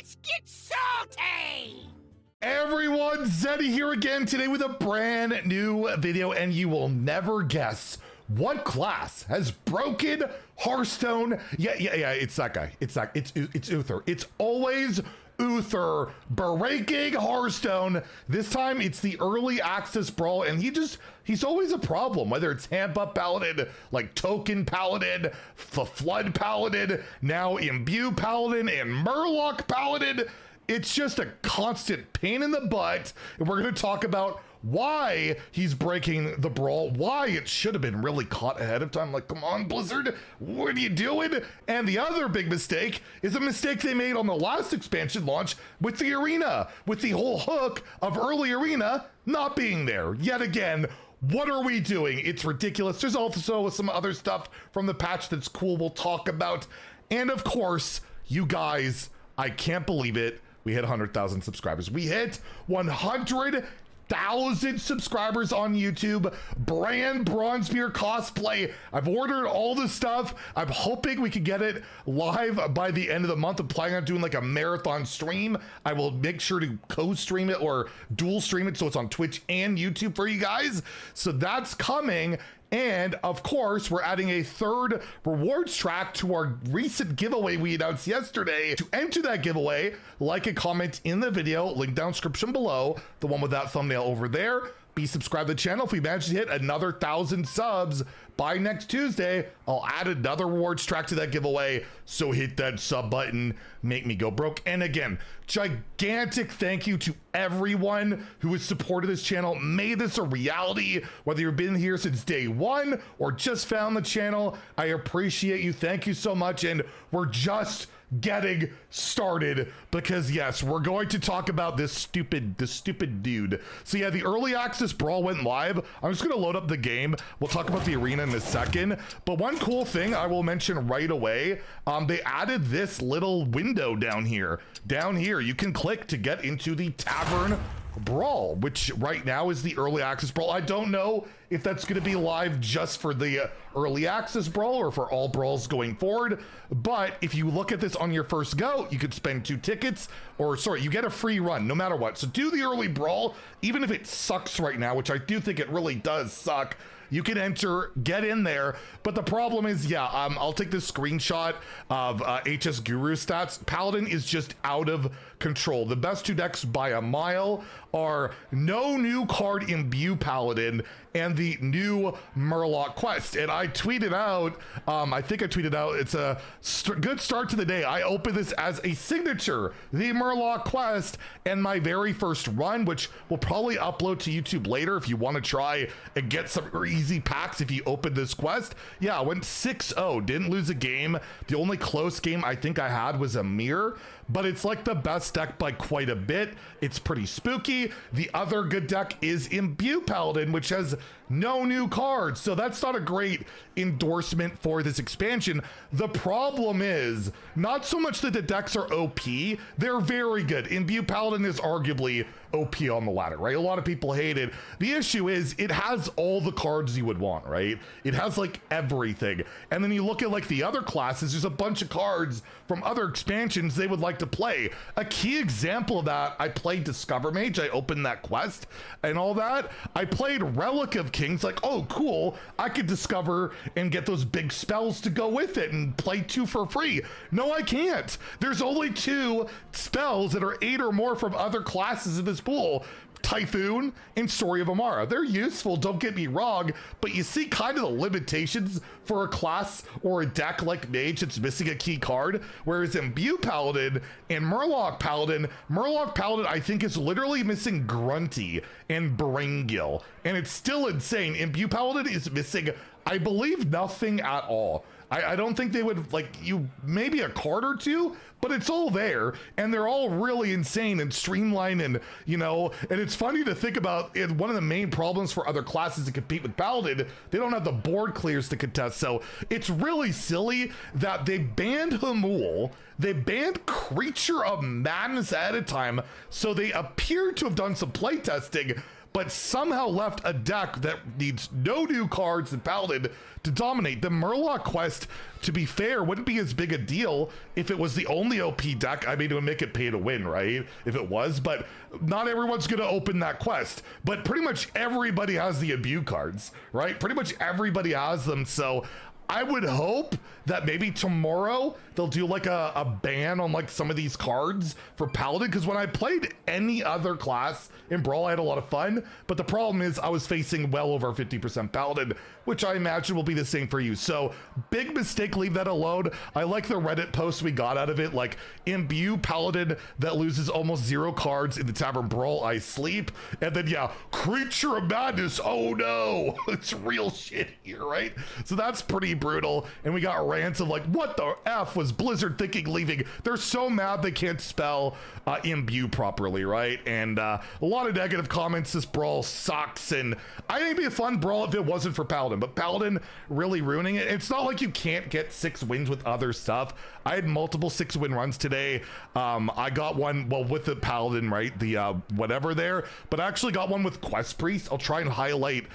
Let's get salty! Everyone, Zeddy here again today with a brand new video, and you will never guess what class has broken Hearthstone. Yeah, it's that guy. It's Uther. It's always Uther breaking Hearthstone. This time it's the early access brawl, and he's always a problem, whether it's Hamp Up Paladin, like Token Paladin, the Flood Paladin, now Imbue Paladin, and Murloc Paladin. It's just a constant pain in the butt, and we're going to talk about why he's breaking the brawl, why it should have been really caught ahead of time. Like, come on, Blizzard, what are you doing? And the other big mistake is a mistake they made on the last expansion launch with the arena, with the whole hook of early arena not being there. Yet again, what are we doing? It's ridiculous. There's also some other stuff from the patch that's cool we'll talk about. And of course, you guys, I can't believe it. We hit 100,000 subscribers. We hit 100,000 subscribers on YouTube. Brand Bronzebeard cosplay. I've ordered all the stuff. I'm hoping we can get it live by the end of the month. I'm planning on doing like a marathon stream. I will make sure to co-stream it or dual stream it so it's on Twitch and YouTube for you guys. So that's coming. And of course, we're adding a third rewards track to our recent giveaway we announced yesterday. To enter that giveaway, like and comment in the video, link down description below, the one with that thumbnail over there. Be subscribed to the channel. If we manage to hit another 1,000 subs by next Tuesday, I'll add another rewards track to that giveaway. So hit that sub button, make me go broke. And again, gigantic thank you to everyone who has supported this channel, made this a reality, whether you've been here since day one or just found the channel. I appreciate you. Thank you so much. And we're just getting started, because yes, we're going to talk about this stupid dude. So yeah, the early access brawl went live. I'm just gonna load up the game. We'll talk about the arena in a second, but one cool thing I will mention right away, they added this little window down here. You can click to get into the Tavern Brawl, which right now is the early access brawl. I don't know if that's going to be live just for the early access brawl or for all brawls going forward, but if you look at this on your first go, you could spend 2 tickets, or sorry, you get a free run no matter what. So do the early brawl, even if it sucks right now, which I do think it really does suck. You can enter, get in there, but the problem is, yeah, I'll take this screenshot of HS Guru stats. Paladin is just out of control. The best 2 decks by a mile are no new card Imbue Paladin and the new Murloc quest. And I tweeted out, I think I tweeted out, it's a good start to the day. I opened this as a signature, the Murloc quest, and my very first run, which we'll probably upload to YouTube later if you want to try and get some easy packs if you open this quest. Yeah, I went 6-0, didn't lose a game. The only close game I think I had was a mirror, but it's like the best deck by quite a bit. It's pretty spooky. The other good deck is Imbue Paladin, which has no new cards, so that's not a great endorsement for this expansion. The problem is not so much that the decks are OP, they're very good. Imbue Paladin is arguably OP on the ladder, right? A lot of people hate it. The issue is it has all the cards you would want, right? It has like everything. And then you look at like the other classes, there's a bunch of cards from other expansions they would like to play. A key example of that, I played Discover Mage, I opened that quest and all that. I played Relic of Kings, like, oh cool, I could discover and get those big spells to go with it and play 2 for free. No, I can't. There's only 2 spells that are 8 or more from other classes in this pool. Typhoon and Story of Amara. They're useful, don't get me wrong, but you see kind of the limitations for a class or a deck like Mage that's missing a key card, whereas Imbue Paladin and Murloc Paladin I think is literally missing Grunty and Braingill, and it's still insane. Imbue Paladin is missing, I believe, nothing at all. I don't think they would, like, you maybe a card or 2, but it's all there, and they're all really insane and streamlined, and you know, and it's funny to think about it. One of the main problems for other classes to compete with Paladin, they don't have the board clears to contest, so it's really silly that they banned Hamul, they banned Creature of Madness at a time, so they appear to have done some playtesting, but somehow left a deck that needs no new cards in Paladin to dominate. The Murloc quest, to be fair, wouldn't be as big a deal if it was the only OP deck. I mean, it would make it pay to win, right? If it was, but not everyone's gonna open that quest. But pretty much everybody has the imbue cards, right? Pretty much everybody has them, so I would hope that maybe tomorrow they'll do like a ban on like some of these cards for Paladin, because when I played any other class in Brawl, I had a lot of fun, but the problem is I was facing well over 50% Paladin, which I imagine will be the same for you. So big mistake, leave that alone. I like the Reddit post we got out of it, like imbue Paladin that loses almost 0 cards in the Tavern Brawl, I sleep. And then yeah, Creature of Madness, oh no, it's real shit here, right? So that's pretty brutal. And we got rants of like, what the F was Blizzard thinking leaving? They're so mad they can't spell imbue properly, right? And a lot of negative comments, this Brawl sucks, and I think it'd be a fun Brawl if it wasn't for Paladin, but Paladin really ruining it. It's not like you can't get 6 wins with other stuff. I had multiple 6-win runs today. I got one, well, with the Paladin, right? The whatever there, but I actually got one with Quest Priest. I'll try and highlight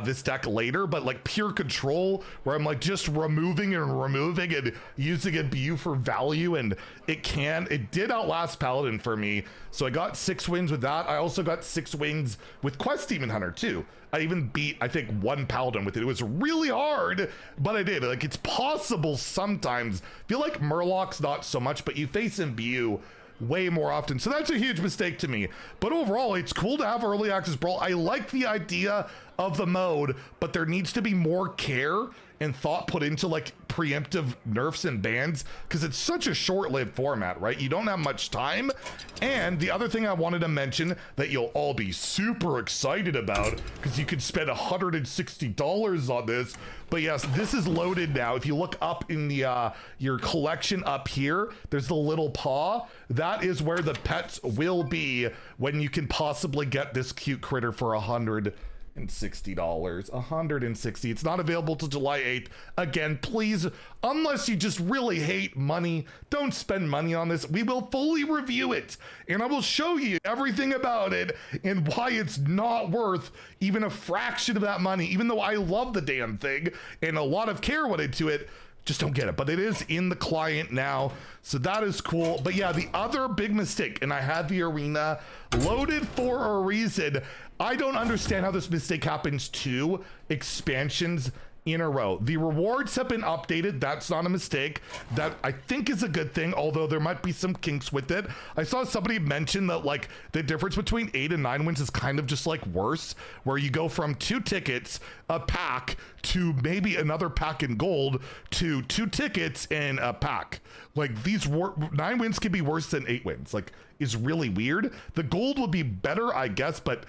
this deck later, but like pure control, where I'm like just removing and using imbue for value, and it did outlast Paladin for me. So I got 6 wins with that. I also got 6 wins with Quest Demon Hunter too. I even beat, I think, 1 Paladin with it. It was really hard, but I did. Like, it's possible sometimes. I feel like Murloc's not so much, but you face imbue way more often. So that's a huge mistake to me. But overall, it's cool to have early access Brawl. I like the idea of the mode, but there needs to be more care and thought put into like preemptive nerfs and bans, because it's such a short-lived format, right? You don't have much time. And the other thing I wanted to mention that you'll all be super excited about, because you could spend $160 on this, but yes, this is loaded now. If you look up in the your collection up here, there's the little paw. That is where the pets will be when you can possibly get this cute critter for $160. $160. It's not available till July 8th. Again, please, unless you just really hate money, don't spend money on this. We will fully review it, and I will show you everything about it and why it's not worth even a fraction of that money, even though I love the damn thing and a lot of care went into it. Just don't get it, but it is in the client now, so that is cool. But yeah, the other big mistake, and I had the arena loaded for a reason. I don't understand how this mistake happens 2 expansions in a row. The rewards have been updated. That's not a mistake. That I think is a good thing, although there might be some kinks with it. I saw somebody mention that like the difference between 8 and 9 wins is kind of just like worse, where you go from 2 tickets a pack to maybe another pack in gold to 2 tickets in a pack. Like these 9 wins can be worse than 8 wins. Like, is really weird. The gold would be better, I guess, but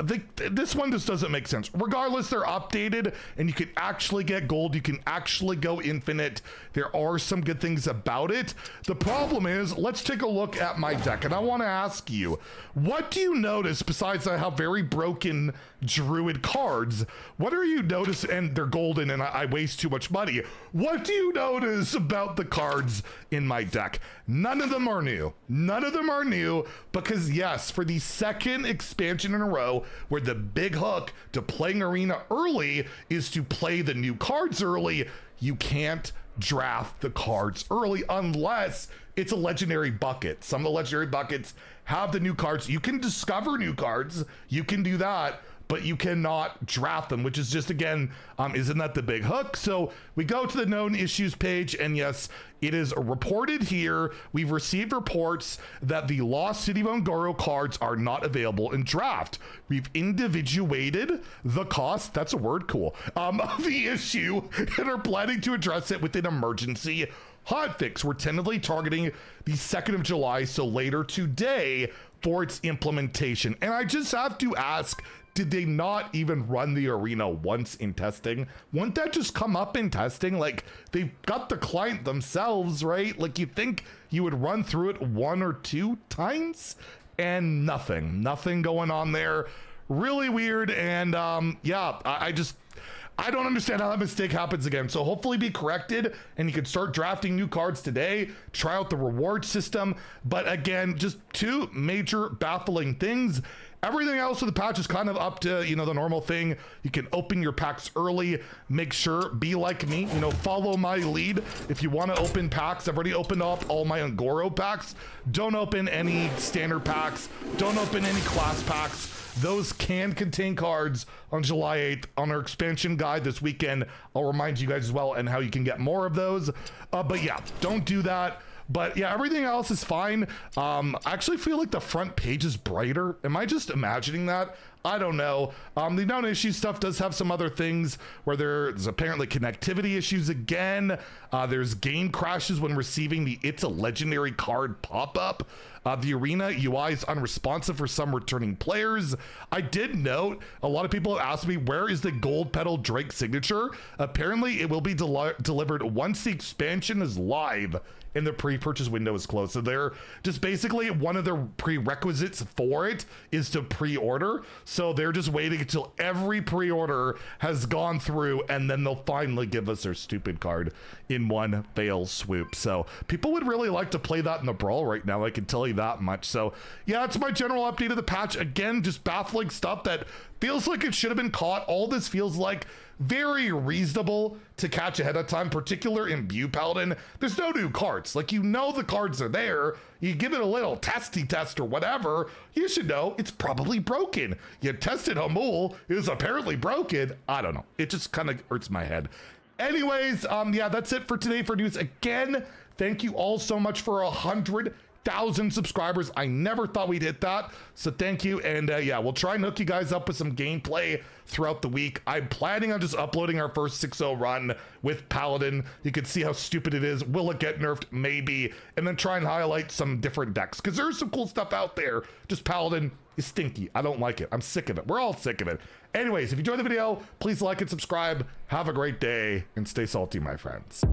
this one just doesn't make sense. Regardless, they're updated and you can actually get gold. You can actually go infinite. There are some good things about it. The problem is, let's take a look at my deck, and I want to ask you, what do you notice besides I have very broken druid cards? What are you notice? And they're golden and I waste too much money. What do you notice about the cards in my deck? None of them are new. None of them are new, because yes, for the 2nd expansion in a row, where the big hook to playing arena early is to play the new cards early, you can't draft the cards early unless it's a legendary bucket. Some of the legendary buckets have the new cards. You can discover new cards, you can do that, but you cannot draft them, which is just, again, isn't that the big hook? So we go to the known issues page, and yes, it is reported here. We've received reports that the Lost City of Ungoro cards are not available in draft. We've individuated the cost, that's a word, cool, of the issue, and are planning to address it with an emergency hotfix. We're tentatively targeting the 2nd of July, so later today, for its implementation. And I just have to ask, did they not even run the arena once in testing? Wouldn't that just come up in testing? Like, they've got the client themselves, right? Like, you think you would run through it 1 or 2 times? And nothing going on there. Really weird. And yeah, I don't understand how that mistake happens again. So hopefully be corrected and you can start drafting new cards today, try out the reward system. But again, just 2 major baffling things. everything else with the patch is kind of up to, you know, the normal thing. You can open your packs early. Make sure, be like me, you know, follow my lead. If you want to open packs, I've already opened up all my Angoro packs. Don't open any standard packs. Don't open any class packs. Those can contain cards on July 8th on our expansion guide this weekend. I'll remind you guys as well and how you can get more of those. But yeah, don't do that. But yeah, everything else is fine. I actually feel like the front page is brighter. Am I just imagining that? I don't know. The known issue stuff does have some other things where there's apparently connectivity issues again. There's game crashes when receiving the It's a Legendary card pop-up. The arena UI is unresponsive for some returning players. I did note a lot of people have asked me, where is the gold pedal Drake signature? Apparently it will be delivered once the expansion is live and the pre-purchase window is closed. So they're just basically, one of the prerequisites for it is to pre-order. So they're just waiting until every pre-order has gone through, and then they'll finally give us their stupid card in one fail swoop. So people would really like to play that in the Brawl right now, I can tell you that much. So yeah, it's my general update of the patch. Again, just baffling stuff that feels like it should have been caught. All this feels like very reasonable to catch ahead of time, particular in Bew Paladin. There's no new cards. Like, you know the cards are there. You give it a little testy test or whatever, you should know it's probably broken. You tested Hamul, it was apparently broken. I don't know. It just kind of hurts my head. Anyways, yeah, that's it for today for news. Again, thank you all so much for 100,000 subscribers. I never thought we'd hit that, so thank you. And yeah, we'll try and hook you guys up with some gameplay throughout the week. I'm planning on just uploading our first 6-0 run with Paladin. You can see how stupid it is. Will it get nerfed? Maybe. And then try and highlight some different decks, because there's some cool stuff out there. Just Paladin is stinky. I don't like it. I'm sick of it. We're all sick of it. Anyways, if you enjoyed the video, please like and subscribe. Have a great day and stay salty, my friends.